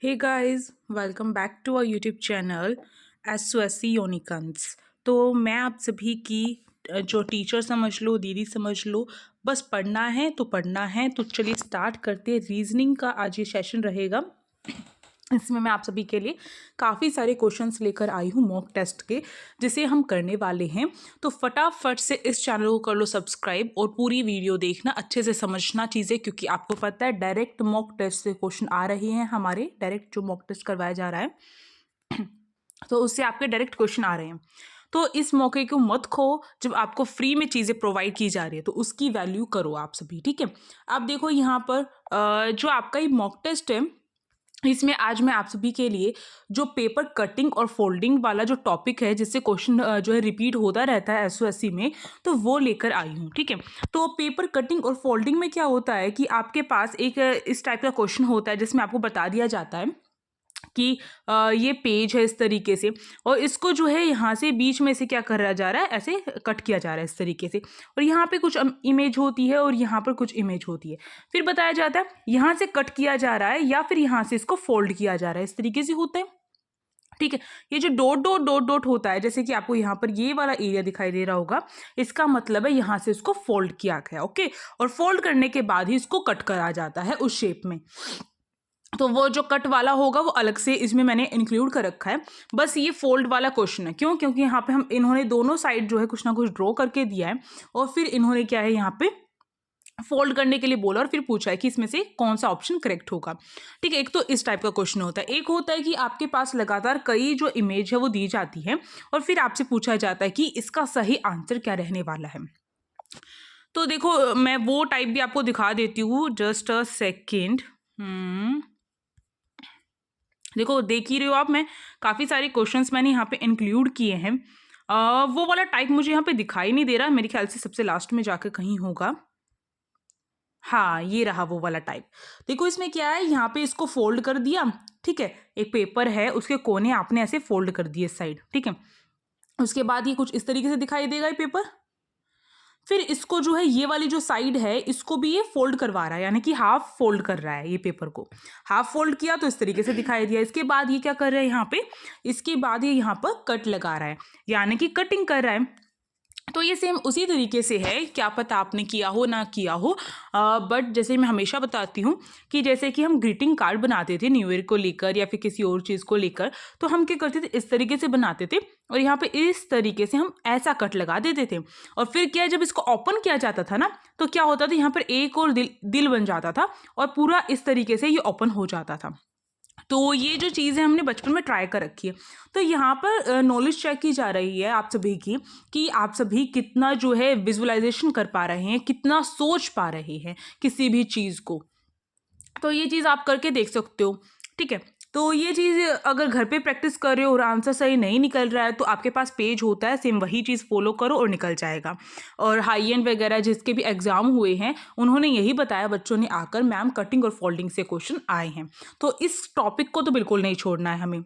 Hey guys, welcome back to our YouTube channel SOSC unicorns. तो मैं आप सभी की जो टीचर समझ लो, दीदी समझ लो, बस पढ़ना है तो पढ़ना है। तो चलिए स्टार्ट करते हैं। रीजनिंग का आज ये सेशन रहेगा। इसमें मैं आप सभी के लिए काफ़ी सारे क्वेश्चंस लेकर आई हूँ मॉक टेस्ट के, जिसे हम करने वाले हैं। तो फटाफट से इस चैनल को कर लो सब्सक्राइब और पूरी वीडियो देखना, अच्छे से समझना चीज़ें, क्योंकि आपको पता है डायरेक्ट मॉक टेस्ट से क्वेश्चन आ रहे हैं हमारे। डायरेक्ट जो मॉक टेस्ट करवाया जा रहा है तो उससे आपके डायरेक्ट क्वेश्चन आ रहे हैं। तो इस मौके को मत खो, जब आपको फ्री में चीज़ें प्रोवाइड की जा रही है तो उसकी वैल्यू करो आप सभी, ठीक है। अब देखो यहाँ पर जो आपका ये मॉक टेस्ट है, इसमें आज मैं आप सभी के लिए जो पेपर कटिंग और फोल्डिंग वाला जो टॉपिक है, जिससे क्वेश्चन जो है रिपीट होता रहता है एसओएससी में, तो वो लेकर आई हूँ, ठीक है। तो पेपर कटिंग और फोल्डिंग में क्या होता है कि आपके पास एक इस टाइप का क्वेश्चन होता है जिसमें आपको बता दिया जाता है कि ये पेज है इस तरीके से, और इसको जो है यहाँ से बीच में से क्या करा जा रहा है, ऐसे कट किया जा रहा है इस तरीके से, और यहाँ पे कुछ इमेज होती है और यहाँ पर कुछ इमेज होती है। फिर बताया जाता है यहाँ से कट किया जा रहा है या फिर यहाँ से इसको फोल्ड किया जा रहा है, इस तरीके से होता है, ठीक है। ये जो डॉट डॉट डॉट डॉट होता है, जैसे कि आपको यहाँ पर ये वाला एरिया दिखाई दे रहा होगा, इसका मतलब है यहाँ से इसको फोल्ड किया गया, ओके। और फोल्ड करने के बाद ही इसको कट करा जाता है उस शेप में। तो वो जो कट वाला होगा वो अलग से इसमें मैंने इंक्लूड कर रखा है। बस ये फोल्ड वाला क्वेश्चन है, क्यों? क्योंकि यहाँ पे इन्होंने दोनों साइड जो है कुछ ना कुछ ड्रॉ करके दिया है, और फिर इन्होंने क्या है यहाँ पे फोल्ड करने के लिए बोला, और फिर पूछा है कि इसमें से कौन सा ऑप्शन करेक्ट होगा, ठीक है। एक तो इस टाइप का क्वेश्चन होता है। एक होता है कि आपके पास लगातार कई जो इमेज है वो दी जाती है, और फिर आपसे पूछा जाता है कि इसका सही आंसर क्या रहने वाला है। तो देखो मैं वो टाइप भी आपको दिखा देती हूँ, जस्ट अ सेकेंड। देखो देख ही रहे हो आप, मैं काफ़ी सारे क्वेश्चंस मैंने यहाँ पे इंक्लूड किए हैं। वो वाला टाइप मुझे यहाँ पे दिखाई नहीं दे रहा, मेरे ख्याल से सबसे लास्ट में जाकर कहीं होगा। हाँ, ये रहा वो वाला टाइप। देखो इसमें क्या है, यहाँ पे इसको फोल्ड कर दिया, ठीक है। एक पेपर है, उसके कोने आपने ऐसे फोल्ड कर दिए साइड, ठीक है। उसके बाद ये कुछ इस तरीके से दिखाई देगा ये पेपर। फिर इसको जो है ये वाली जो साइड है, इसको भी ये फोल्ड करवा रहा है, यानी कि हाफ फोल्ड कर रहा है। ये पेपर को हाफ फोल्ड किया तो इस तरीके से दिखाई दिया। इसके बाद ये क्या कर रहा है यहाँ पे, इसके बाद ये यहाँ पर कट लगा रहा है, यानी कि कटिंग कर रहा है। तो ये सेम उसी तरीके से है, क्या पता आपने किया हो ना किया हो, बट जैसे मैं हमेशा बताती हूँ कि जैसे कि हम ग्रीटिंग कार्ड बनाते थे न्यू ईयर को लेकर या फिर किसी और चीज़ को लेकर, तो हम क्या करते थे, इस तरीके से बनाते थे, और यहाँ पे इस तरीके से हम ऐसा कट लगा देते थे। और फिर क्या, जब इसको ओपन किया जाता था ना, तो क्या होता था, यहाँ पर एक और दिल बन जाता था, और पूरा इस तरीके से ये ओपन हो जाता था। तो ये जो चीज़ें हमने बचपन में ट्राई कर रखी है। तो यहाँ पर नॉलेज चेक की जा रही है आप सभी की, कि आप सभी कितना जो है विजुअलाइजेशन कर पा रहे हैं, कितना सोच पा रहे हैं किसी भी चीज़ को। तो ये चीज़ आप करके देख सकते हो, ठीक है। तो ये चीज़ अगर घर पे प्रैक्टिस कर रहे हो और आंसर सही नहीं निकल रहा है, तो आपके पास पेज होता है, सेम वही चीज़ फॉलो करो और निकल जाएगा। और हाई एंड वगैरह जिसके भी एग्जाम हुए हैं, उन्होंने यही बताया बच्चों ने आकर, मैम कटिंग और फोल्डिंग से क्वेश्चन आए हैं। तो इस टॉपिक को तो बिल्कुल नहीं छोड़ना है हमें।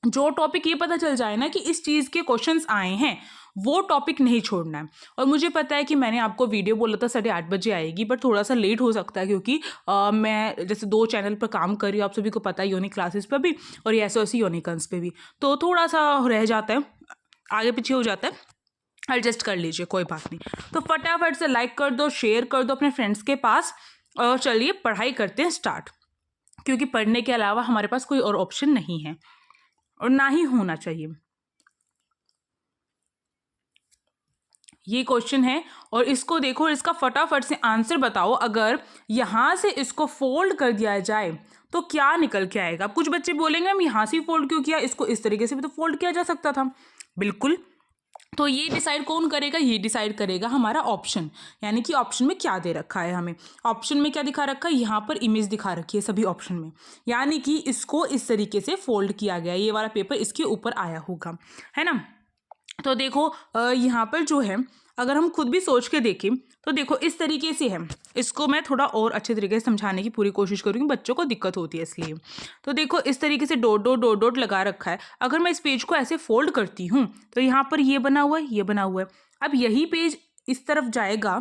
जो टॉपिक ये पता चल जाए ना कि इस चीज़ के क्वेश्चंस आए हैं, वो टॉपिक नहीं छोड़ना है। और मुझे पता है कि मैंने आपको वीडियो बोला था 8:30 बजे आएगी, बट थोड़ा सा लेट हो सकता है, क्योंकि मैं जैसे 2 चैनल पर काम कर रही हूँ, आप सभी को पता है, यूनिक क्लासेस पर भी और ये एसओएससी यूनिकन्स पे भी, तो थोड़ा सा रह जाता है, आगे पीछे हो जाता है, एडजस्ट कर लीजिए, कोई बात नहीं। तो फटाफट से लाइक कर दो, शेयर कर दो अपने फ्रेंड्स के पास, और चलिए पढ़ाई करते हैं स्टार्ट, क्योंकि पढ़ने के अलावा हमारे पास कोई और ऑप्शन नहीं है, और ना ही होना चाहिए। ये क्वेश्चन है, और इसको देखो, इसका फटाफट से आंसर बताओ। अगर यहाँ से इसको फोल्ड कर दिया जाए तो क्या निकल के आएगा? कुछ बच्चे बोलेंगे हम यहाँ से फोल्ड क्यों किया, इसको इस तरीके से भी तो फोल्ड किया जा सकता था। बिल्कुल। तो ये डिसाइड कौन करेगा? ये डिसाइड करेगा हमारा ऑप्शन, यानी कि ऑप्शन में क्या दे रखा है हमें। ऑप्शन में क्या दिखा रखा है? यहाँ पर इमेज दिखा रखी है सभी ऑप्शन में, यानी कि इसको इस तरीके से फोल्ड किया गया, ये वाला पेपर इसके ऊपर आया होगा, है ना। तो देखो यहाँ पर जो है, अगर हम खुद भी सोच के देखें तो देखो इस तरीके से है। इसको मैं थोड़ा और अच्छे तरीके से समझाने की पूरी कोशिश करूँगी, बच्चों को दिक्कत होती है इसलिए। तो देखो इस तरीके से डॉट डॉट डॉट डॉट लगा रखा है। अगर मैं इस पेज को ऐसे फोल्ड करती हूँ तो यहाँ पर ये बना हुआ है, ये बना हुआ है। अब यही पेज इस तरफ जाएगा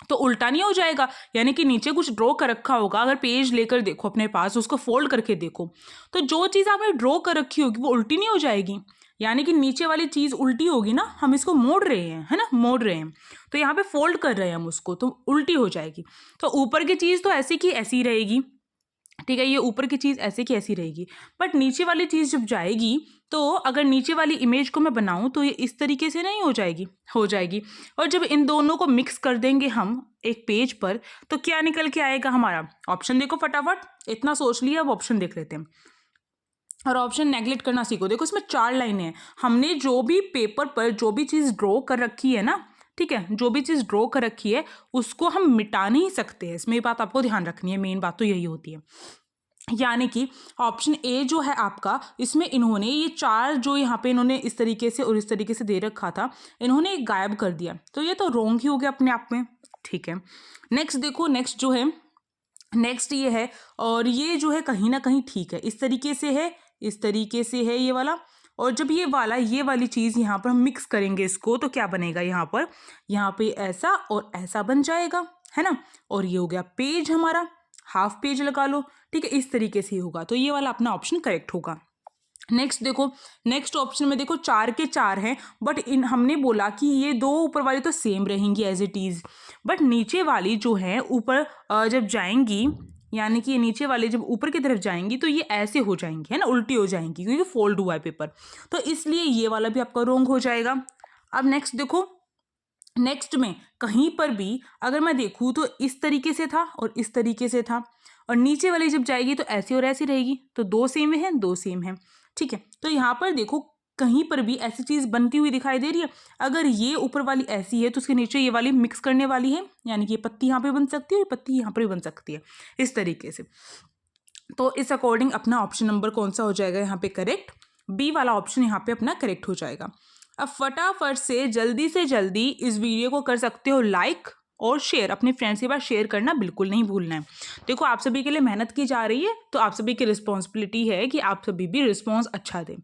तो उल्टा नहीं हो जाएगा, यानी कि नीचे कुछ ड्रॉ कर रखा होगा, अगर पेज लेकर देखो अपने पास, उसको फोल्ड करके देखो, तो जो चीज़ आपने ड्रॉ कर रखी होगी वो उल्टी नहीं हो जाएगी, यानी कि नीचे वाली चीज़ उल्टी होगी ना, हम इसको मोड़ रहे हैं, है ना, मोड़ रहे हैं, तो यहाँ पे फोल्ड कर रहे हैं हम उसको, तो उल्टी हो जाएगी। तो ऊपर की चीज़ तो ऐसी की ऐसी ही रहेगी, ठीक है, ये ऊपर की चीज़ ऐसे की ऐसी रहेगी, बट नीचे वाली चीज़ जब जाएगी, तो अगर नीचे वाली इमेज को मैं बनाऊं तो ये इस तरीके से नहीं हो जाएगी। और जब इन दोनों को मिक्स कर देंगे हम एक पेज पर, तो क्या निकल के आएगा हमारा? ऑप्शन देखो फटाफट, इतना सोच लिया, अब ऑप्शन देख लेते हैं। और ऑप्शन नेगलेक्ट करना सीखो। देखो इसमें 4 लाइनें हैं, हमने जो भी पेपर पर जो भी चीज़ ड्रॉ कर रखी है ना, ठीक है, जो भी चीज़ ड्रॉ कर रखी है उसको हम मिटा नहीं सकते हैं, इसमें ये बात आपको ध्यान रखनी है, मेन बात तो यही होती है। यानी कि ऑप्शन ए जो है आपका, इसमें इन्होंने ये 4 जो यहाँ पे इन्होंने इस तरीके से और इस तरीके से दे रखा था, इन्होंने गायब कर दिया, तो ये तो रॉन्ग ही हो गया अपने आप में, ठीक है। नेक्स्ट देखो, नेक्स्ट जो है, नेक्स्ट ये है, और ये जो है कहीं ना कहीं ठीक है, इस तरीके से है, इस तरीके से है ये वाला, और जब ये वाली चीज़ यहाँ पर हम मिक्स करेंगे इसको, तो क्या बनेगा यहाँ पे ऐसा और ऐसा बन जाएगा, है ना। और ये हो गया पेज हमारा, हाफ पेज लगा लो, ठीक है, इस तरीके से ही होगा, तो ये वाला अपना ऑप्शन करेक्ट होगा। नेक्स्ट देखो, नेक्स्ट ऑप्शन में देखो 4 के 4 हैं, बट इन हमने बोला कि ये 2 ऊपर वाली तो सेम रहेंगी एज इट इज़, बट नीचे वाली जो है ऊपर जब जाएंगी, यानी कि ये नीचे वाले जब ऊपर की तरफ जाएंगी तो ये ऐसे हो जाएंगी, है ना, उल्टी हो जाएंगी, क्योंकि फोल्ड हुआ है पेपर, तो इसलिए ये वाला भी आपका रॉन्ग हो जाएगा। अब नेक्स्ट देखो, नेक्स्ट में कहीं पर भी अगर मैं देखूँ तो इस तरीके से था और इस तरीके से था, और नीचे वाली जब जाएगी तो ऐसी और ऐसी रहेगी, तो 2 सेम है, 2 सेम है, ठीक है। तो यहाँ पर देखो कहीं पर भी ऐसी चीज़ बनती हुई दिखाई दे रही है, अगर ये ऊपर वाली ऐसी है तो उसके नीचे ये वाली मिक्स करने वाली है, यानी कि ये पत्ती यहाँ पे बन सकती है और पत्ती यहाँ पर भी बन सकती है, इस तरीके से। तो इस अकॉर्डिंग अपना ऑप्शन नंबर कौन सा हो जाएगा यहाँ पे करेक्ट? बी वाला ऑप्शन यहाँ पे अपना करेक्ट हो जाएगा। अब फटाफट से जल्दी इस वीडियो को कर सकते हो लाइक और शेयर, अपने फ्रेंड्स के पास शेयर करना बिल्कुल नहीं भूलना है। देखो आप सभी के लिए मेहनत की जा रही है, तो आप सभी की रिस्पॉन्सिबिलिटी है कि आप सभी भी रिस्पॉन्स अच्छा दें।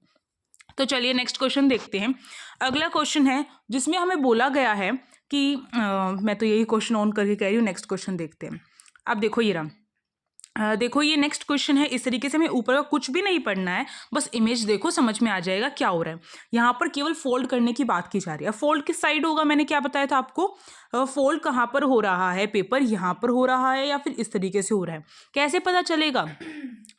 तो चलिए नेक्स्ट क्वेश्चन देखते हैं। अगला क्वेश्चन है जिसमें हमें बोला गया है कि मैं तो यही क्वेश्चन ऑन करके कह रही हूँ, नेक्स्ट क्वेश्चन देखते हैं। अब देखो ये रहा, देखो ये नेक्स्ट क्वेश्चन है, इस तरीके से हमें ऊपर का कुछ भी नहीं पढ़ना है, बस इमेज देखो समझ में आ जाएगा क्या हो रहा है। यहाँ पर केवल फोल्ड करने की बात की जा रही है। फोल्ड किस साइड होगा, मैंने क्या बताया था आपको, फोल्ड कहाँ पर हो रहा है, पेपर यहाँ पर हो रहा है या फिर इस तरीके से हो रहा है, कैसे पता चलेगा?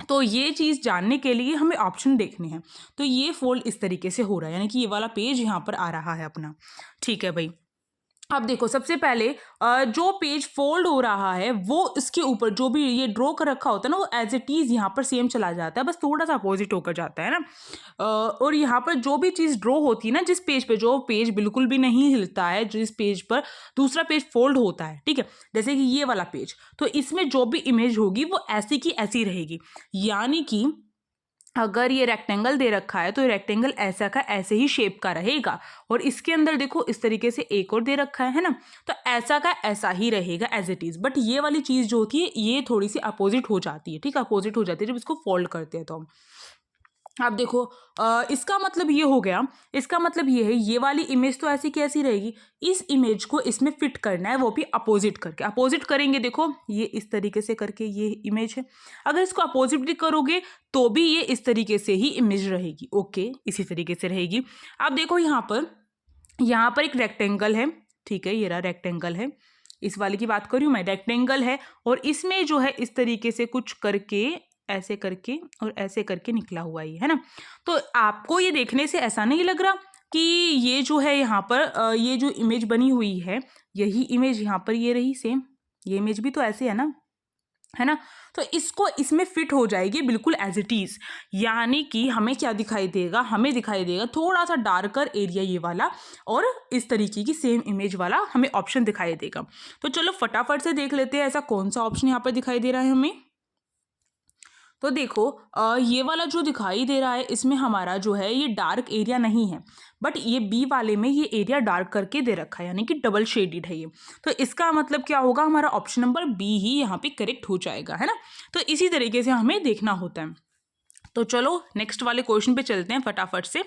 तो ये चीज़ जानने के लिए हमें ऑप्शन देखने हैं। तो ये फोल्ड इस तरीके से हो रहा है, यानी कि ये वाला पेज यहाँ पर आ रहा है अपना, ठीक है भाई। अब देखो सबसे पहले जो पेज फोल्ड हो रहा है वो इसके ऊपर जो भी ये ड्रॉ कर रखा होता है ना, वो एज इट इज़ यहाँ पर सेम चला जाता है, बस थोड़ा सा अपोजिट होकर जाता है ना। और यहाँ पर जो भी चीज़ ड्रॉ होती है ना, जिस पेज पे, जो पेज बिल्कुल भी नहीं हिलता है, जिस पेज पर दूसरा पेज फोल्ड होता है, ठीक है, जैसे कि ये वाला पेज, तो इसमें जो भी इमेज होगी वो ऐसी की ऐसी रहेगी। यानी कि अगर ये रेक्टेंगल दे रखा है तो रेक्टेंगल ऐसा का ऐसे ही शेप का रहेगा, और इसके अंदर देखो इस तरीके से एक और दे रखा है ना, तो ऐसा का ऐसा ही रहेगा एज इट इज़। बट ये वाली चीज़ जो होती है ये थोड़ी सी अपोजिट हो जाती है, ठीक है, अपोजिट हो जाती है जब इसको फोल्ड करते हैं तो हम। अब देखो इसका मतलब ये हो गया, इसका मतलब ये है ये वाली इमेज तो ऐसी की ऐसी रहेगी, इस इमेज को इसमें फिट करना है, वो भी अपोजिट करके। अपोजिट करेंगे, देखो ये इस तरीके से करके ये इमेज है, अगर इसको अपोजिट भी करोगे तो भी ये इस तरीके से ही इमेज रहेगी, ओके, इसी तरीके से रहेगी। अब देखो यहाँ पर एक रेक्टेंगल है, ठीक है, ये रहा रेक्टेंगल है, इस वाले की बात कर रही हूँ मैं, रेक्टेंगल है, और इसमें जो है इस तरीके से कुछ करके ऐसे करके और ऐसे करके निकला हुआ ही है ना। तो आपको ये देखने से ऐसा नहीं लग रहा कि ये जो है यहाँ पर ये जो इमेज बनी हुई है, यही इमेज यहाँ पर ये रही सेम, ये इमेज भी तो ऐसे है ना, तो इसको इसमें फिट हो जाएगी बिल्कुल एज इट इज़। यानी कि हमें क्या दिखाई देगा, हमें दिखाई देगा थोड़ा सा डार्कर एरिया ये वाला, और इस तरीके की सेम इमेज वाला हमें ऑप्शन दिखाई देगा। तो चलो फटाफट से देख लेते हैं ऐसा कौन सा ऑप्शन यहाँ पर दिखाई दे रहा है हमें। तो देखो ये वाला जो दिखाई दे रहा है इसमें हमारा जो है ये डार्क एरिया नहीं है, बट ये बी वाले में ये एरिया डार्क करके दे रखा है, यानी कि डबल शेडेड है ये। तो इसका मतलब क्या होगा, हमारा ऑप्शन नंबर बी ही यहाँ पे करेक्ट हो जाएगा, है ना। तो इसी तरीके से हमें देखना होता है। तो चलो नेक्स्ट वाले क्वेश्चन पे चलते हैं फटाफट से।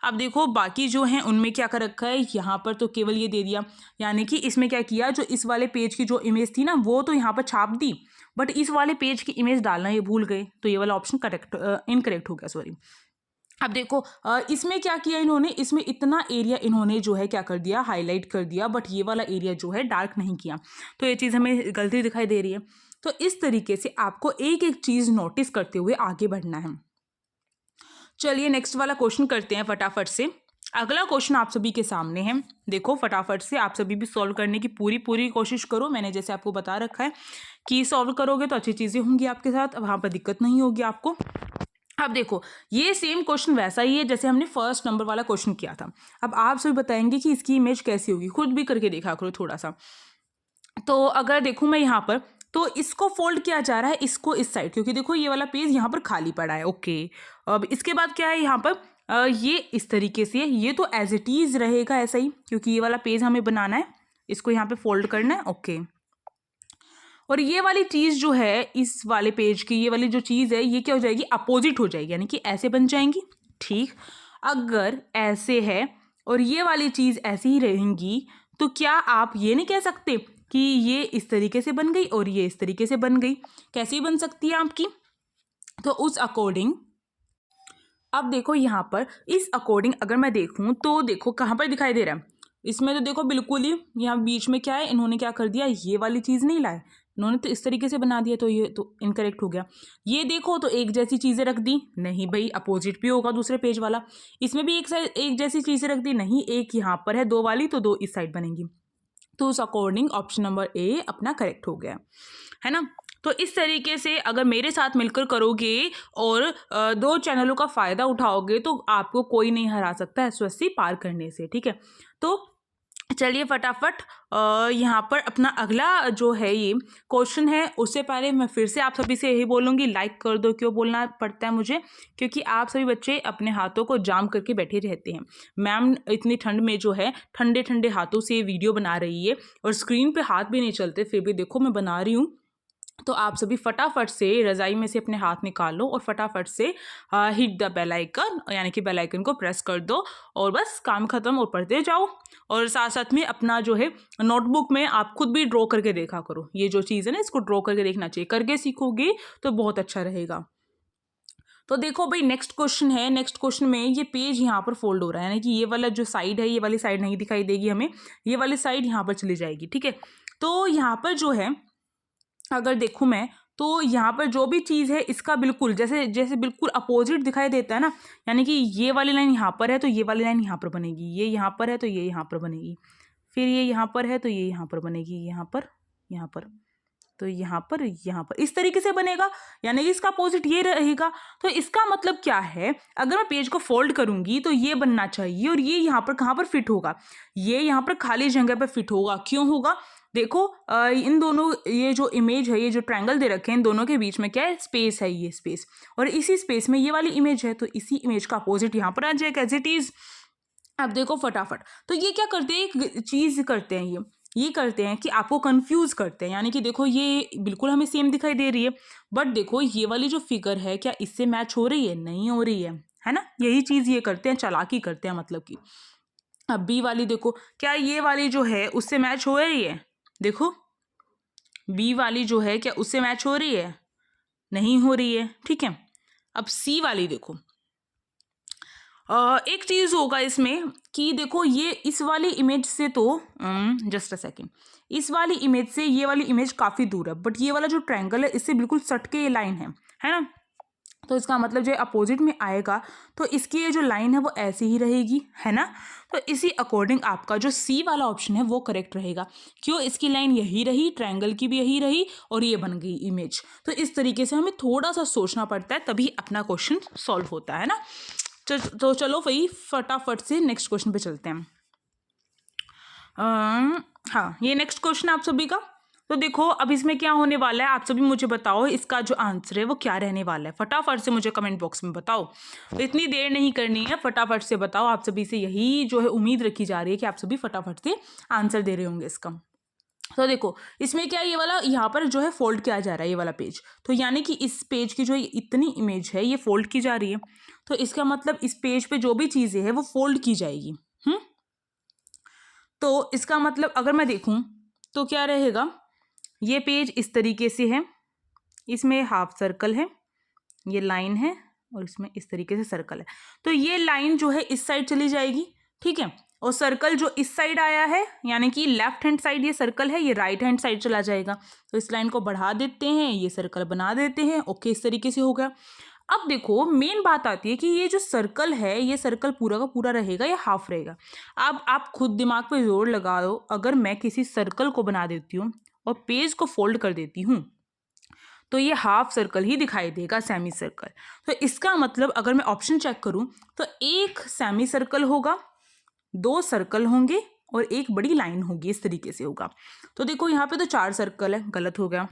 अब देखो बाकी जो हैं उनमें क्या कर रखा है, यहाँ पर तो केवल ये दे दिया, यानी कि इसमें क्या किया, जो इस वाले पेज की जो इमेज थी ना वो तो यहाँ पर छाप दी, बट इस वाले पेज की इमेज डालना ये भूल गए, तो ये वाला ऑप्शन करेक्ट इनकरेक्ट हो गया, सॉरी। अब देखो इसमें क्या किया इन्होंने, इसमें इतना एरिया इन्होंने जो है क्या कर दिया, हाईलाइट कर दिया, बट ये वाला एरिया जो है डार्क नहीं किया, तो ये चीज़ हमें गलती दिखाई दे रही है। तो इस तरीके से आपको एक एक चीज़ नोटिस करते हुए आगे बढ़ना है। चलिए नेक्स्ट वाला क्वेश्चन करते हैं फटाफट से। अगला क्वेश्चन आप सभी के सामने है, देखो फटाफट से आप सभी भी सॉल्व करने की पूरी कोशिश करो। मैंने जैसे आपको बता रखा है कि सॉल्व करोगे तो अच्छी चीज़ें होंगी आपके साथ, वहाँ पर दिक्कत नहीं होगी आपको। अब देखो ये सेम क्वेश्चन वैसा ही है जैसे हमने फर्स्ट नंबर वाला क्वेश्चन किया था। अब आप सभी बताएंगे कि इसकी इमेज कैसी होगी, खुद भी करके देखा करो थोड़ा सा। तो अगर देखूँ मैं यहाँ पर, तो इसको फोल्ड किया जा रहा है, इसको इस साइड, क्योंकि देखो ये वाला पेज यहाँ पर खाली पड़ा है। ओके, अब इसके बाद क्या है यहाँ पर, ये इस तरीके से, ये तो एज इट इज रहेगा ऐसा ही, क्योंकि ये वाला पेज हमें बनाना है, इसको यहाँ पे फोल्ड करना है। ओके, और ये वाली चीज़ जो है इस वाले पेज की, ये वाली जो चीज़ है ये क्या हो जाएगी, अपोजिट हो जाएगी, यानी कि ऐसे बन जाएंगी। ठीक, अगर ऐसे है और ये वाली चीज़ ऐसी ही रहेंगी, तो क्या आप ये नहीं कह सकते कि ये इस तरीके से बन गई और ये इस तरीके से बन गई, कैसी बन सकती है आपकी। तो उस अकॉर्डिंग अब देखो यहाँ पर इस अकॉर्डिंग अगर मैं देखूँ तो देखो कहाँ पर दिखाई दे रहा है, इसमें तो देखो बिल्कुल ही यहाँ बीच में क्या है, इन्होंने क्या कर दिया, ये वाली चीज़ नहीं लाए, इन्होंने तो इस तरीके से बना दिया, तो ये तो इनकरेक्ट हो गया। ये देखो तो एक जैसी चीज़ें रख दी, नहीं भाई अपोजिट भी होगा दूसरे पेज वाला। इसमें भी एक साइड एक जैसी चीज़ें रख दी, नहीं एक यहाँ पर है दो वाली, तो दो इस साइड बनेंगी। तो उस अकॉर्डिंग ऑप्शन नंबर ए अपना करेक्ट हो गया है ना। तो इस तरीके से अगर मेरे साथ मिलकर करोगे और दो चैनलों का फ़ायदा उठाओगे तो आपको कोई नहीं हरा सकता एसएससी पार करने से। ठीक है, तो चलिए फटाफट यहाँ पर अपना अगला जो है ये क्वेश्चन है, उससे पहले मैं फिर से आप सभी से यही बोलूँगी, लाइक कर दो। क्यों बोलना पड़ता है मुझे, क्योंकि आप सभी बच्चे अपने हाथों को जाम करके बैठे रहते हैं। मैम इतनी ठंड में जो है ठंडे ठंडे हाथों से ये वीडियो बना रही है और स्क्रीन पे हाथ भी नहीं चलते, फिर भी देखो मैं बना रही हूँ। तो आप सभी फटाफट से रज़ाई में से अपने हाथ निकालो और फटाफट से हिट द बेल आइकन, यानी कि बेल आइकन को प्रेस कर दो और बस काम खत्म, और पढ़ते जाओ। और साथ साथ में अपना जो है नोटबुक में आप खुद भी ड्रॉ करके देखा करो, ये जो चीज़ है ना इसको ड्रॉ करके देखना चाहिए, करके सीखोगे तो बहुत अच्छा रहेगा। तो देखो भाई नेक्स्ट क्वेश्चन है, नेक्स्ट क्वेश्चन में ये पेज यहाँ पर फोल्ड हो रहा है, यानी कि ये वाला जो साइड है, ये वाली साइड नहीं दिखाई देगी हमें, ये वाली साइड यहाँ पर चली जाएगी। ठीक है, तो यहाँ पर जो है अगर देखूँ मैं, तो यहाँ पर जो भी चीज़ है इसका बिल्कुल जैसे जैसे बिल्कुल अपोजिट दिखाई देता है ना, यानी कि ये वाली लाइन यहाँ पर है तो ये वाली लाइन यहाँ पर बनेगी, ये यहाँ पर है तो ये यहाँ पर बनेगी, फिर ये यहाँ पर है तो ये यहाँ पर बनेगी, यहाँ पर तो यहाँ पर इस तरीके से बनेगा, यानी कि इसका अपोजिट ये रहेगा। तो इसका मतलब क्या है, अगर मैं पेज को फोल्ड करूंगी तो ये बनना चाहिए, और ये यहाँ पर कहाँ पर फिट होगा, ये यहाँ पर खाली जगह पर फिट होगा। क्यों होगा, देखो इन दोनों ये जो इमेज है, ये जो ट्रायंगल दे रखे हैं, इन दोनों के बीच में क्या है, स्पेस है, ये स्पेस, और इसी स्पेस में ये वाली इमेज है, तो इसी इमेज का अपोजिट यहाँ पर आ जाएगा एज इट इज। अब देखो फटाफट, तो ये क्या करते हैं, एक चीज़ करते हैं, ये करते हैं कि आपको कंफ्यूज करते हैं, यानी कि देखो ये बिल्कुल हमें सेम दिखाई दे रही है, बट देखो ये वाली जो फिगर है क्या इससे मैच हो रही है, नहीं हो रही है ना। यही चीज़ ये करते हैं, चालाकी करते हैं मतलब कि। अब बी वाली देखो, क्या ये वाली जो है उससे मैच हो रही है, देखो बी वाली जो है क्या उससे मैच हो रही है, नहीं हो रही है। ठीक है, अब सी वाली देखो, एक चीज़ होगा इसमें कि देखो ये इस वाली इमेज से तो जस्ट अ सेकेंड, इस वाली इमेज से ये वाली इमेज काफ़ी दूर है, बट ये वाला जो ट्रायंगल है इससे बिल्कुल सट के ये लाइन है ना। तो इसका मतलब जो अपोजिट में आएगा तो इसकी ये जो लाइन है वो ऐसी ही रहेगी, है ना। तो इसी अकॉर्डिंग आपका जो सी वाला ऑप्शन है वो करेक्ट रहेगा। क्यों, इसकी लाइन यही रही, ट्रायंगल की भी यही रही, और ये बन गई इमेज। तो इस तरीके से हमें थोड़ा सा सोचना पड़ता है, तभी अपना क्वेश्चन सॉल्व होता है ना। तो चलो भाई फटाफट से नेक्स्ट क्वेश्चन पे चलते हैं। हाँ, ये नेक्स्ट क्वेश्चन आप सभी का। तो देखो अब इसमें क्या होने वाला है, आप सभी मुझे बताओ इसका जो आंसर है वो क्या रहने वाला है। फटाफट से मुझे कमेंट बॉक्स में बताओ, तो इतनी देर नहीं करनी है, फटाफट से बताओ। आप सभी से यही जो है उम्मीद रखी जा रही है कि आप सभी फटाफट से आंसर दे रहे होंगे इसका। तो देखो इसमें क्या है, ये वाला यहाँ पर जो है फोल्ड किया जा रहा है ये वाला पेज, तो यानी कि इस पेज की जो इतनी इमेज है ये फोल्ड की जा रही है, तो इसका मतलब इस पेज पे जो भी चीज़ें हैं वो फोल्ड की जाएगी। तो इसका मतलब अगर मैं देखूं तो क्या रहेगा, ये पेज इस तरीके से है, इसमें हाफ सर्कल है, ये लाइन है और इसमें इस तरीके से सर्कल है, तो ये लाइन जो है इस साइड चली जाएगी, ठीक है, और सर्कल जो इस साइड आया है यानी कि लेफ्ट हैंड साइड ये सर्कल है, ये राइट हैंड साइड चला जाएगा, तो इस लाइन को बढ़ा देते हैं, ये सर्कल बना देते हैं। ओके, इस तरीके से हो गया। अब देखो मेन बात आती है कि ये जो सर्कल है ये सर्कल पूरा का पूरा रहेगा या हाफ रहेगा। अब आप खुद दिमाग पे जोर लगा दो, अगर मैं किसी सर्कल को बना देती हूँ और पेज को फोल्ड कर देती हूँ तो ये हाफ सर्कल ही दिखाई देगा, सेमी सर्कल। तो इसका मतलब अगर मैं ऑप्शन चेक करूं तो एक सेमी सर्कल होगा, दो सर्कल होंगे और एक बड़ी लाइन होगी, इस तरीके से होगा। तो देखो यहाँ पे तो 4 सर्कल है, गलत हो गया,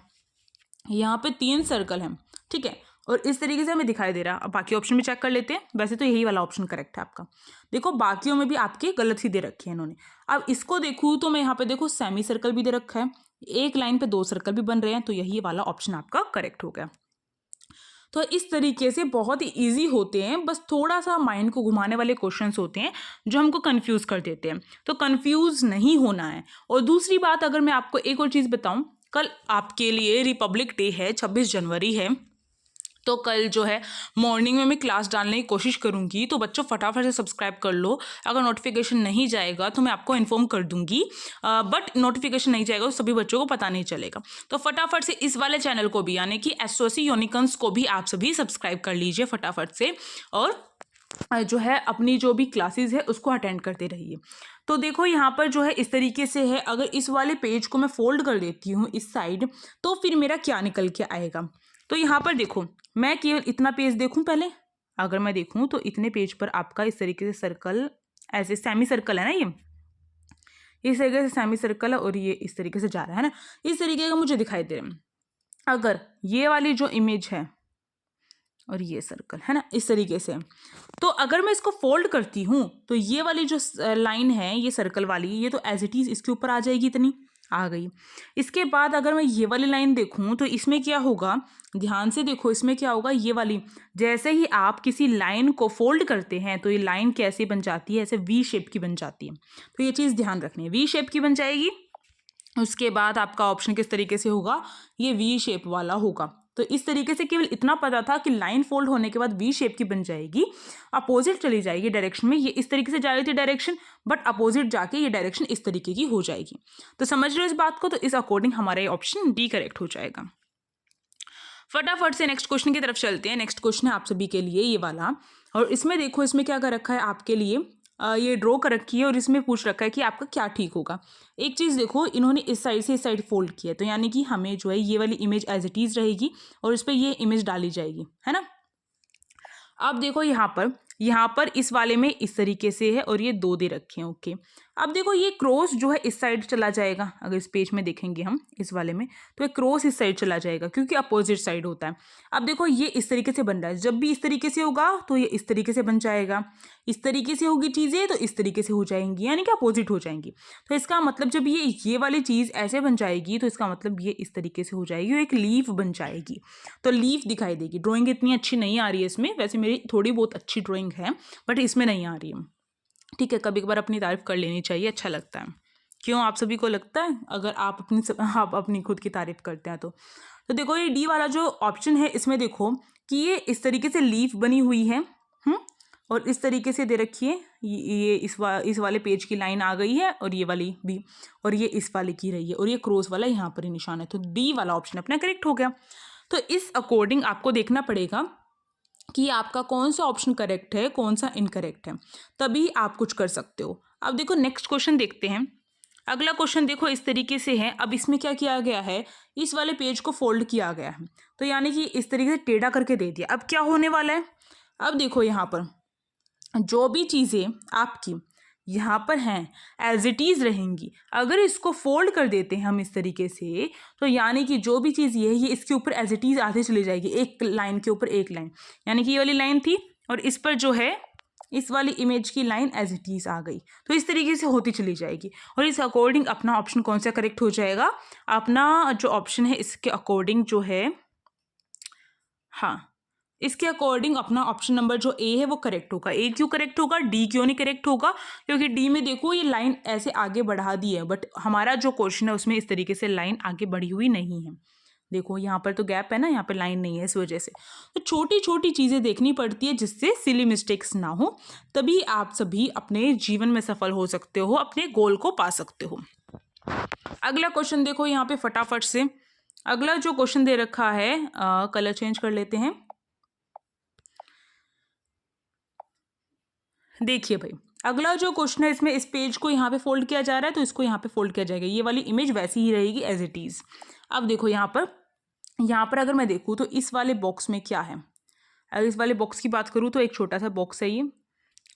यहाँ पे 3 सर्कल है, ठीक है, और इस तरीके से हमें दिखाई दे रहा है। अब बाकी ऑप्शन भी चेक कर लेते हैं, वैसे तो यही वाला ऑप्शन करेक्ट है आपका। देखो बाकियों में भी आपके गलत ही दे रखे हैं इन्होंने। अब इसको देखूँ तो मैं यहाँ पे देखो सेमी सर्कल भी दे रखा है, एक लाइन पे 2 सर्कल भी बन रहे हैं, तो यही वाला ऑप्शन आपका करेक्ट हो गया। तो इस तरीके से बहुत ही ईजी होते हैं, बस थोड़ा सा माइंड को घुमाने वाले क्वेश्चंस होते हैं जो हमको कंफ्यूज कर देते हैं, तो कंफ्यूज नहीं होना है। और दूसरी बात अगर मैं आपको एक और चीज़ बताऊं, कल आपके लिए रिपब्लिक डे है, 26 जनवरी है, तो कल जो है मॉर्निंग में मैं क्लास डालने की कोशिश करूंगी, तो बच्चों फटाफट से सब्सक्राइब कर लो। अगर नोटिफिकेशन नहीं जाएगा तो मैं आपको इन्फॉर्म कर दूंगी, बट नोटिफिकेशन नहीं जाएगा तो सभी बच्चों को पता नहीं चलेगा। तो फटाफट से इस वाले चैनल को भी यानी कि एसओसी यूनिकॉर्न्स को भी आप सभी सब्सक्राइब कर लीजिए फटाफट से, और जो है अपनी जो भी क्लासेस है उसको अटेंड करते रहिए। तो देखो यहाँ पर जो है इस तरीके से है, अगर इस वाले पेज को मैं फोल्ड कर देती हूँ इस साइड, तो फिर मेरा क्या निकल के आएगा। तो यहाँ पर देखो मैं केवल इतना पेज देखूं पहले, अगर मैं देखूं तो इतने पेज पर आपका इस तरीके से सर्कल, ऐसे सेमी सर्कल है ना, ये इस तरीके से सेमी सर्कल है और ये इस तरीके से जा रहा है ना, इस तरीके का मुझे दिखाई दे रहा है। अगर ये वाली जो इमेज है और ये सर्कल है ना इस तरीके से, तो अगर मैं इसको फोल्ड करती हूँ तो ये वाली जो लाइन है ये सर्कल वाली, ये तो एज इट इज इसके ऊपर आ जाएगी, इतनी आ गई। इसके बाद अगर मैं ये वाली लाइन देखूं तो इसमें क्या होगा, ध्यान से देखो इसमें क्या होगा, ये वाली जैसे ही आप किसी लाइन को फोल्ड करते हैं तो ये लाइन कैसे बन जाती है, ऐसे वी शेप की बन जाती है, तो ये चीज़ ध्यान रखनी है, वी शेप की बन जाएगी। उसके बाद आपका ऑप्शन किस तरीके से होगा, ये वी शेप वाला होगा। तो इस तरीके से केवल इतना पता था कि लाइन फोल्ड होने के बाद वी शेप की बन जाएगी, अपोजिट चली जाएगी डायरेक्शन में, ये इस तरीके से जा रही थी डायरेक्शन, बट अपोजिट जाके ये डायरेक्शन इस तरीके की हो जाएगी। तो समझ रहे हो इस बात को, तो इस अकॉर्डिंग हमारा ऑप्शन डी करेक्ट हो जाएगा। फटाफट से नेक्स्ट क्वेश्चन की तरफ चलते हैं। नेक्स्ट क्वेश्चन है आप सभी के लिए ये वाला, और इसमें देखो इसमें क्या कर रखा है आपके लिए, ये ड्रॉ कर रखी है और इसमें पूछ रखा है कि आपका क्या ठीक होगा। एक चीज़ देखो इन्होंने इस साइड से इस साइड फोल्ड किया है, तो यानी कि हमें जो है ये वाली इमेज एज इट इज़ रहेगी और इस पर ये इमेज डाली जाएगी, है ना। अब देखो यहाँ पर इस वाले में इस तरीके से है और ये 2 दे रखे हैं, ओके। अब देखो ये क्रॉस जो है इस साइड चला जाएगा, अगर इस पेज में देखेंगे हम इस वाले में तो ये क्रॉस इस साइड चला जाएगा क्योंकि अपोजिट साइड होता है। अब देखो ये इस तरीके से बन रहा है, जब भी इस तरीके से होगा तो ये इस तरीके से बन जाएगा, इस तरीके से होगी चीज़ें तो इस तरीके से हो जाएंगी, यानी कि अपोजिट हो जाएंगी। तो इसका मतलब जब ये वाली चीज़ ऐसे बन जाएगी तो इसका मतलब ये इस तरीके से हो जाएगी और एक लीफ बन जाएगी, तो लीफ दिखाई देगी। ड्राइंग इतनी अच्छी नहीं आ रही है इसमें, वैसे मेरी थोड़ी बहुत अच्छी ड्राइंग है बट इसमें नहीं आ रही है, ठीक है। कभी कभार अपनी तारीफ कर लेनी चाहिए, अच्छा लगता है। क्यों, आप सभी को लगता है अगर आप अपनी खुद की तारीफ करते हैं तो देखो ये डी वाला जो ऑप्शन है इसमें देखो कि ये इस तरीके से लीफ बनी हुई है, और इस तरीके से दे रखी है, ये इस वाले पेज की लाइन आ गई है और ये वाली भी, और ये इस वाले की रही है और ये क्रॉस वाला यहाँ पर ही निशान है, तो डी वाला ऑप्शन अपना करेक्ट हो गया। तो इस अकॉर्डिंग आपको देखना पड़ेगा कि आपका कौन सा ऑप्शन करेक्ट है कौन सा इनकरेक्ट है, तभी आप कुछ कर सकते हो। अब देखो नेक्स्ट क्वेश्चन देखते हैं। अगला क्वेश्चन देखो इस तरीके से है। अब इसमें क्या किया गया है, इस वाले पेज को फोल्ड किया गया है, तो यानी कि इस तरीके से टेढ़ा करके दे दिया। अब क्या होने वाला है, अब देखो यहाँ पर जो भी चीज़ें आपकी यहाँ पर हैं एज इट इज़ रहेंगी। अगर इसको फोल्ड कर देते हैं हम इस तरीके से, तो यानी कि जो भी चीज़ ये है ये इसके ऊपर एज इट इज़ आते चली जाएगी, एक लाइन के ऊपर एक लाइन, यानी कि ये वाली लाइन थी और इस पर जो है इस वाली इमेज की लाइन एज इट इज आ गई। तो इस तरीके से होती चली जाएगी और इस अकॉर्डिंग अपना ऑप्शन कौन सा करेक्ट हो जाएगा, अपना जो ऑप्शन है इसके अकॉर्डिंग जो है, हाँ, इसके अकॉर्डिंग अपना ऑप्शन नंबर जो ए है वो करेक्ट होगा। ए क्यों करेक्ट होगा, डी क्यों नहीं करेक्ट होगा, क्योंकि डी में देखो ये लाइन ऐसे आगे बढ़ा दी है, बट हमारा जो क्वेश्चन है उसमें इस तरीके से लाइन आगे बढ़ी हुई नहीं है। देखो यहाँ पर तो गैप है ना, यहाँ पे लाइन नहीं है, इस वजह से तो छोटी छोटी चीज़ें देखनी पड़ती है जिससे सिली मिस्टेक्स ना हो, तभी आप सभी अपने जीवन में सफल हो सकते हो, अपने गोल को पा सकते हो। अगला क्वेश्चन देखो यहाँ पे फटाफट से, अगला जो क्वेश्चन दे रखा है, कलर चेंज कर लेते हैं। देखिए भाई, अगला जो क्वेश्चन है इसमें इस पेज को यहाँ पे फोल्ड किया जा रहा है, तो इसको यहाँ पे फोल्ड किया जाएगा, ये वाली इमेज वैसी ही रहेगी एज इट इज। अब देखो यहाँ पर अगर मैं देखूँ तो इस वाले बॉक्स में क्या है, अगर इस वाले बॉक्स की बात करूँ तो एक छोटा सा बॉक्स है ये,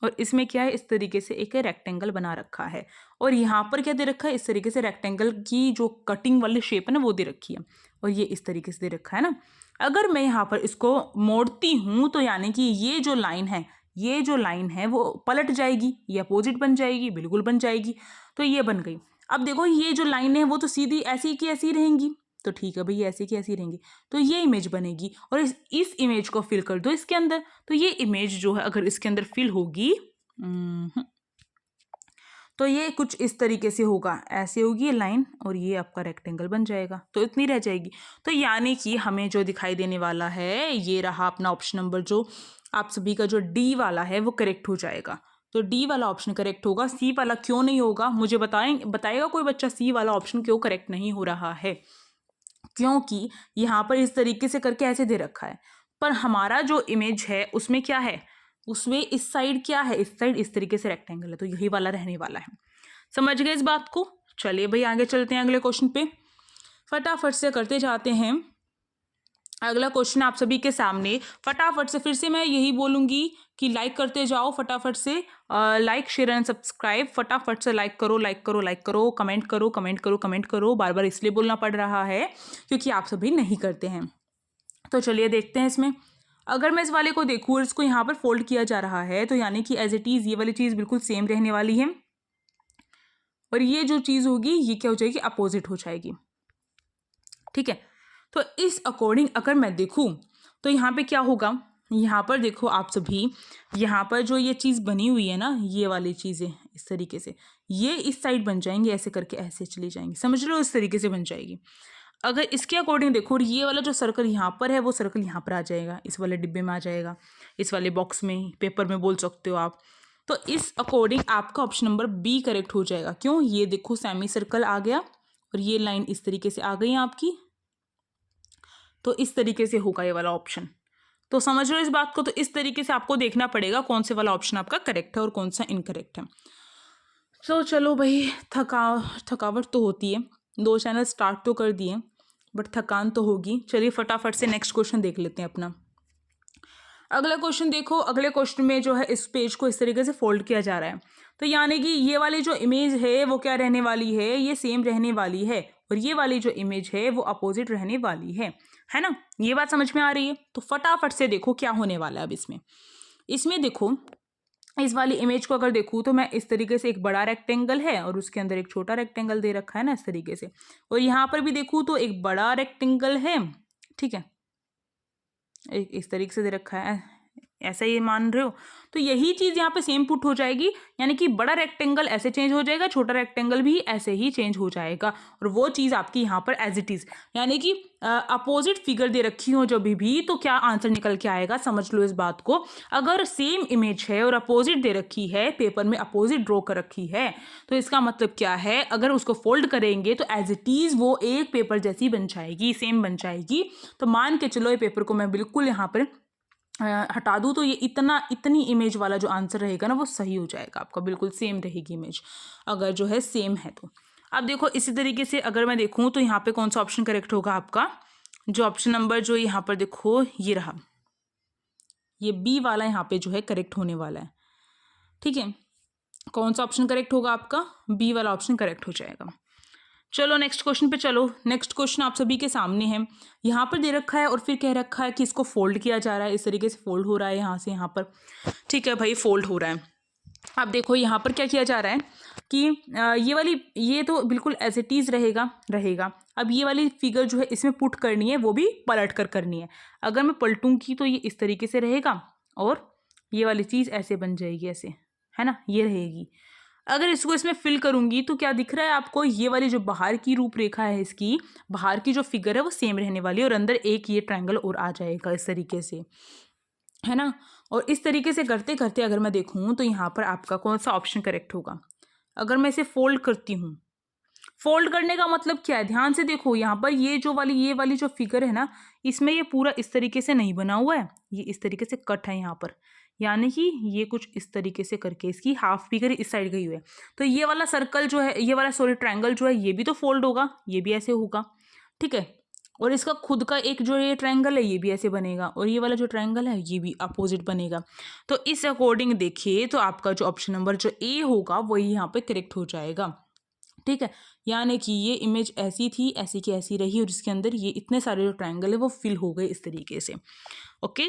और इसमें क्या है, इस तरीके से एक रेक्टेंगल बना रखा है, और यहाँ पर क्या दे रखा है, इस तरीके से रेक्टेंगल की जो कटिंग वाली शेप है ना वो दे रखी है, और ये इस तरीके से दे रखा है ना। अगर मैं यहाँ पर इसको मोड़ती हूँ तो यानी कि ये जो लाइन है वो पलट जाएगी, ये अपोजिट बन जाएगी, बिल्कुल बन जाएगी, तो ये बन गई। अब देखो ये जो लाइन है वो तो सीधी ऐसी की ऐसी रहेंगी, तो ठीक है भाई, ऐसी की ऐसी रहेंगी, तो ये इमेज बनेगी, और इस इमेज को फिल कर दो इसके अंदर, तो ये इमेज जो है अगर इसके अंदर फिल होगी तो ये कुछ इस तरीके से होगा, ऐसे होगी ये लाइन, और ये आपका रेक्टेंगल बन जाएगा, तो इतनी रह जाएगी। तो यानी कि हमें जो दिखाई देने वाला है ये रहा अपना ऑप्शन नंबर, जो आप सभी का जो डी वाला है वो करेक्ट हो जाएगा। तो डी वाला ऑप्शन करेक्ट होगा, सी वाला क्यों नहीं होगा, मुझे बताएगा कोई बच्चा सी वाला ऑप्शन क्यों करेक्ट नहीं हो रहा है, क्योंकि यहाँ पर इस तरीके से करके ऐसे दे रखा है, पर हमारा जो इमेज है उसमें क्या है, उसमें इस साइड क्या है, इस साइड इस तरीके से रेक्टेंगल है, तो यही वाला रहने वाला है। समझ गए इस बात को? चलिए भाई आगे चलते हैं अगले क्वेश्चन पे, फटाफट से करते जाते हैं। अगला क्वेश्चन आप सभी के सामने, फटाफट से फिर से मैं यही बोलूँगी कि लाइक करते जाओ फटाफट से, लाइक शेयर एंड सब्सक्राइब, फटाफट से लाइक करो, लाइक करो, लाइक करो, कमेंट करो, कमेंट करो, कमेंट करो, बार बार इसलिए बोलना पड़ रहा है क्योंकि आप सभी नहीं करते हैं। तो चलिए देखते हैं इसमें, अगर मैं इस वाले को देखूँ और इसको यहाँ पर फोल्ड किया जा रहा है, तो यानी कि एज इट इज़ ये वाली चीज़ बिल्कुल सेम रहने वाली है, और ये जो चीज़ होगी ये क्या हो जाएगी, अपोजिट हो जाएगी। ठीक है, तो इस अकॉर्डिंग अगर मैं देखूं तो यहाँ पे क्या होगा, यहाँ पर देखो आप सभी, यहाँ पर जो ये चीज़ बनी हुई है ना, ये वाली चीज़ें इस तरीके से ये इस साइड बन जाएंगी, ऐसे करके ऐसे चली जाएंगी, समझ लो इस तरीके से बन जाएगी। अगर इसके अकॉर्डिंग देखो, ये वाला जो सर्कल यहाँ पर है वो सर्कल यहाँ पर आ जाएगा, इस वाले डिब्बे में आ जाएगा, इस वाले बॉक्स में, पेपर में बोल सकते हो आप। तो इस अकॉर्डिंग आपका ऑप्शन नंबर बी करेक्ट हो जाएगा। क्यों, ये देखो सेमी सर्कल आ गया और ये लाइन इस तरीके से आ गई आपकी, तो इस तरीके से होगा ये वाला ऑप्शन। तो समझ लो इस बात को, तो इस तरीके से आपको देखना पड़ेगा कौन से वाला ऑप्शन आपका करेक्ट है और कौन सा इनकरेक्ट है। तो चलो भाई, थकावट तो होती है, 2 चैनल स्टार्ट तो कर दिए बट थकान तो होगी। चलिए फटाफट से नेक्स्ट क्वेश्चन देख लेते हैं अपना। अगला क्वेश्चन देखो, अगले क्वेश्चन में जो है इस पेज को इस तरीके से फोल्ड किया जा रहा है, तो यानी कि ये वाली जो इमेज है वो क्या रहने वाली है, ये सेम रहने वाली है, और ये वाली जो इमेज है वो अपोजिट रहने वाली है ना। ये बात समझ में आ रही है? तो फटाफट से देखो क्या होने वाला है अब इसमें देखो, इस वाली इमेज को अगर देखूँ तो मैं इस तरीके से, एक बड़ा रेक्टेंगल है और उसके अंदर एक छोटा रेक्टेंगल दे रखा है ना इस तरीके से, और यहाँ पर भी देखूँ तो एक बड़ा रेक्टेंगल है, ठीक है, एक इस तरीके से दे रखा है, ऐसा ये मान रहे हो, तो यही चीज़ यहाँ पे सेम पुट हो जाएगी, यानी कि बड़ा रेक्टेंगल ऐसे चेंज हो जाएगा, छोटा रेक्टेंगल भी ऐसे ही चेंज हो जाएगा, और वो चीज़ आपकी यहाँ पर एज इट इज़, यानी कि अपोजिट फिगर दे रखी हो जब भी, तो क्या आंसर निकल के आएगा, समझ लो इस बात को। अगर सेम इमेज है और अपोजिट दे रखी है, पेपर में अपोजिट ड्रॉ कर रखी है, तो इसका मतलब क्या है, अगर उसको फोल्ड करेंगे तो एज इट इज़ वो एक पेपर जैसी बन जाएगी, सेम बन जाएगी। तो मान के चलो ये पेपर को मैं बिल्कुल यहाँ पर हटा दूँ, तो ये इतनी इमेज वाला जो आंसर रहेगा ना वो सही हो जाएगा आपका, बिल्कुल सेम रहेगी इमेज अगर जो है सेम है तो। अब देखो इसी तरीके से अगर मैं देखूँ तो यहाँ पे कौन सा ऑप्शन करेक्ट होगा आपका, जो ऑप्शन नंबर जो यहाँ पर देखो ये रहा, ये बी वाला यहाँ पे जो है करेक्ट होने वाला है। ठीक है, कौन सा ऑप्शन करेक्ट होगा आपका, बी वाला ऑप्शन करेक्ट हो जाएगा। चलो नेक्स्ट क्वेश्चन पे चलो। नेक्स्ट क्वेश्चन आप सभी के सामने है। यहाँ पर दे रखा है और फिर कह रखा है कि इसको फोल्ड किया जा रहा है, इस तरीके से फोल्ड हो रहा है यहाँ से यहाँ पर। ठीक है भाई, फोल्ड हो रहा है। अब देखो यहाँ पर क्या किया जा रहा है कि ये तो बिल्कुल एज इट इज़ रहेगा। अब ये वाली फिगर जो है इसमें पुट करनी है, वो भी पलट कर करनी है। अगर मैं पलटूंगी तो ये इस तरीके से रहेगा और ये वाली चीज़ ऐसे बन जाएगी, ऐसे, है ना, ये रहेगी। अगर इसको इसमें फिल करूंगी तो क्या दिख रहा है आपको, ये वाली जो बाहर की रूपरेखा है, इसकी बाहर की जो फिगर है वो सेम रहने वाली है और अंदर एक ये ट्रायंगल और आ जाएगा इस तरीके से, है ना। और इस तरीके से करते करते अगर मैं देखूँ तो यहाँ पर आपका कौन सा ऑप्शन करेक्ट होगा। अगर मैं इसे फोल्ड करती हूँ, फोल्ड करने का मतलब क्या है, ध्यान से देखो यहाँ पर ये वाली जो फिगर है ना, इसमें ये पूरा इस तरीके से नहीं बना हुआ है, ये इस तरीके से कट है यहाँ पर, यानी कि ये कुछ इस तरीके से करके इसकी हाफ फिगर इस साइड गई हुई है। तो ये वाला सर्कल जो है, ये वाला सॉरी ट्रायंगल जो है, ये भी तो फोल्ड होगा, ये भी ऐसे होगा, ठीक है। और इसका खुद का एक जो ये ट्रायंगल है ये भी ऐसे बनेगा और ये वाला जो ट्रायंगल है ये भी अपोजिट बनेगा। तो इस अकॉर्डिंग देखिए तो आपका जो ऑप्शन नंबर जो ए होगा वही यहाँ पे करेक्ट हो जाएगा, ठीक है। यानी कि ये इमेज ऐसी थी, ऐसी की ऐसी रही और इसके अंदर ये इतने सारे जो ट्रायंगल है वो फिल हो गए इस तरीके से। ओके,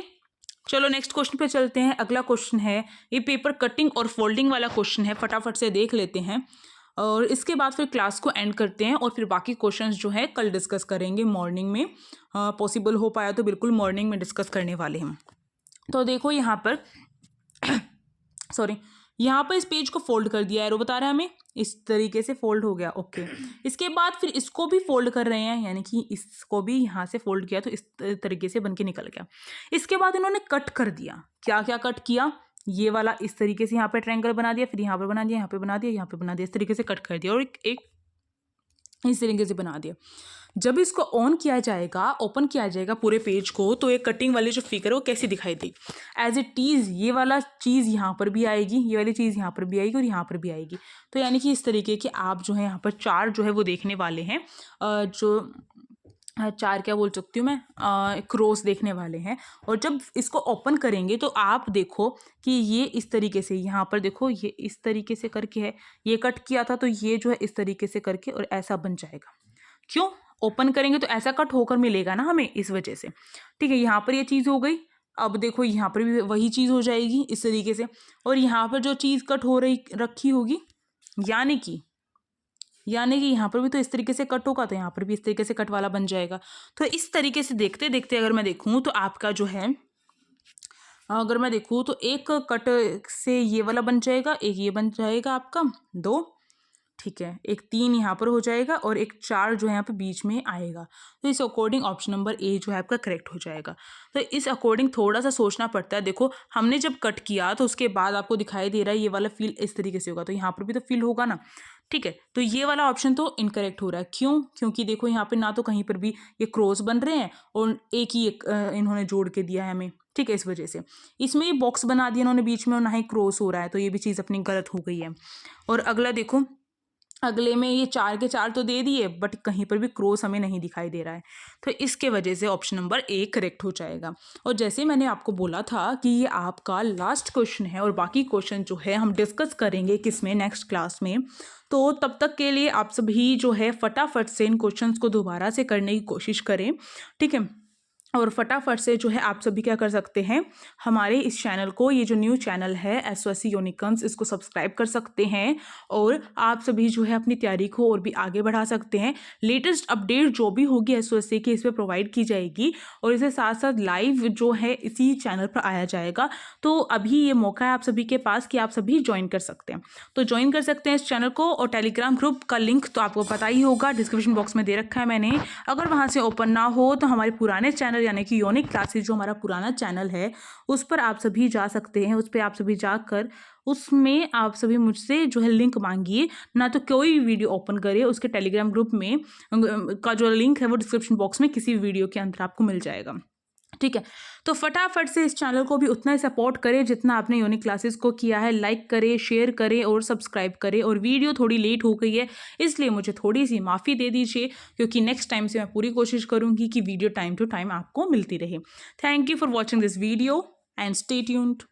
चलो नेक्स्ट क्वेश्चन पे चलते हैं। अगला क्वेश्चन है, ये पेपर कटिंग और फोल्डिंग वाला क्वेश्चन है, फटाफट से देख लेते हैं और इसके बाद फिर क्लास को एंड करते हैं और फिर बाकी क्वेश्चंस जो है कल डिस्कस करेंगे मॉर्निंग में। पॉसिबल हो पाया तो बिल्कुल मॉर्निंग में डिस्कस करने वाले हैं। तो देखो यहाँ पर सॉरी, यहाँ पर इस पेज को फोल्ड कर दिया है, वो बता रहा है हमें इस तरीके से फोल्ड हो गया। ओके, इसके बाद फिर इसको भी फोल्ड कर रहे हैं, यानी कि इसको भी यहाँ से फोल्ड किया तो इस तरीके से बन के निकल गया। इसके बाद इन्होंने कट कर दिया, क्या क्या कट किया, ये वाला इस तरीके से यहाँ पे ट्रायंगल बना दिया, फिर यहाँ पर बना दिया, यहाँ पे बना दिया, यहाँ पे बना दिया, इस तरीके से कट कर दिया और एक इस तरीके से बना दिया। जब इसको ऑन किया जाएगा, ओपन किया जाएगा पूरे पेज को, तो एक कटिंग वाली जो फिगर है वो कैसी दिखाई देगी, एज इट इज़ ये वाला चीज़ यहाँ पर भी आएगी, ये वाली चीज़ यहाँ पर भी आएगी और यहाँ पर भी आएगी। तो यानी कि इस तरीके के आप जो है यहाँ पर चार जो है वो देखने वाले हैं, जो चार क्या बोल सकती हूँ मैं, क्रॉस देखने वाले हैं। और जब इसको ओपन करेंगे तो आप देखो कि ये इस तरीके से, यहाँ पर देखो ये इस तरीके से करके है, ये कट किया था तो ये जो है इस तरीके से करके और ऐसा बन जाएगा। क्यों, ओपन करेंगे तो ऐसा कट होकर मिलेगा ना हमें, इस वजह से, ठीक है। यहाँ पर ये चीज़ हो गई, अब देखो यहाँ पर भी वही चीज़ हो जाएगी इस तरीके से, और यहाँ पर जो चीज़ कट हो रही रखी होगी, यानी कि यहाँ पर भी तो इस तरीके से कट होगा, तो यहाँ पर भी इस तरीके से कट वाला बन जाएगा। तो इस तरीके से देखते देखते अगर मैं देखूँ तो आपका जो है, अगर मैं देखूँ तो एक कट से ये वाला बन जाएगा, एक ये बन जाएगा आपका 2, ठीक है, एक 3 यहाँ पर हो जाएगा और एक 4 जो है यहाँ पे बीच में आएगा। तो इस अकॉर्डिंग ऑप्शन नंबर ए जो है आपका करेक्ट हो जाएगा। तो इस अकॉर्डिंग थोड़ा सा सोचना पड़ता है। देखो हमने जब कट किया तो उसके बाद आपको दिखाई दे रहा है ये वाला फिल इस तरीके से होगा, तो यहाँ पर भी तो फिल होगा ना, ठीक है। तो ये वाला ऑप्शन तो इनकरेक्ट हो रहा है, क्यों, क्योंकि देखो यहाँ पे ना तो कहीं पर भी ये क्रॉस बन रहे हैं और एक ही इन्होंने जोड़ के दिया है हमें, ठीक है। इस वजह से इसमें ये बॉक्स बना दिया इन्होंने बीच में और ना ही क्रॉस हो रहा है, तो ये भी चीज़ अपनी गलत हो गई है। और अगला देखो, अगले में ये 4 के 4 तो दे दिए बट कहीं पर भी क्रॉस हमें नहीं दिखाई दे रहा है, तो इसके वजह से ऑप्शन नंबर ए करेक्ट हो जाएगा। और जैसे मैंने आपको बोला था कि ये आपका लास्ट क्वेश्चन है और बाकी क्वेश्चन जो है हम डिस्कस करेंगे किसमें, नेक्स्ट क्लास में। तो तब तक के लिए आप सभी जो है फटाफट से इन क्वेश्चंस को दोबारा से करने की कोशिश करें, ठीक है। और फटाफट से जो है आप सभी क्या कर सकते हैं, हमारे इस चैनल को, ये जो न्यू चैनल है SOSC यूनिकॉर्न्स, इसको सब्सक्राइब कर सकते हैं और आप सभी जो है अपनी तैयारी को और भी आगे बढ़ा सकते हैं। लेटेस्ट अपडेट जो भी होगी SOSC की इस पर प्रोवाइड की जाएगी और इसके साथ साथ लाइव जो है इसी चैनल पर आया जाएगा। तो अभी ये मौका है आप सभी के पास कि आप सभी ज्वाइन कर सकते हैं, तो ज्वाइन कर सकते हैं इस चैनल को। और टेलीग्राम ग्रुप का लिंक तो आपको पता ही होगा, डिस्क्रिप्शन बॉक्स में दे रखा है मैंने। अगर वहाँ से ओपन ना हो तो हमारे पुराने चैनल यानी कि यूनिक क्लासेस जो हमारा पुराना चैनल है उस पर आप सभी जा सकते हैं, उस पर आप सभी जाकर उसमें आप सभी मुझसे जो है लिंक मांगिए, ना तो कोई वीडियो ओपन करिए, उसके टेलीग्राम ग्रुप में का जो लिंक है वो डिस्क्रिप्शन बॉक्स में किसी वीडियो के अंदर आपको मिल जाएगा, ठीक है। तो फटाफट से इस चैनल को भी उतना ही सपोर्ट करें जितना आपने यूनिक क्लासेस को किया है। लाइक करें, शेयर करें और सब्सक्राइब करें। और वीडियो थोड़ी लेट हो गई है इसलिए मुझे थोड़ी सी माफ़ी दे दीजिए, क्योंकि नेक्स्ट टाइम से मैं पूरी कोशिश करूँगी कि वीडियो टाइम टू टाइम आपको मिलती रहे। Thank you for watching this video and stay tuned.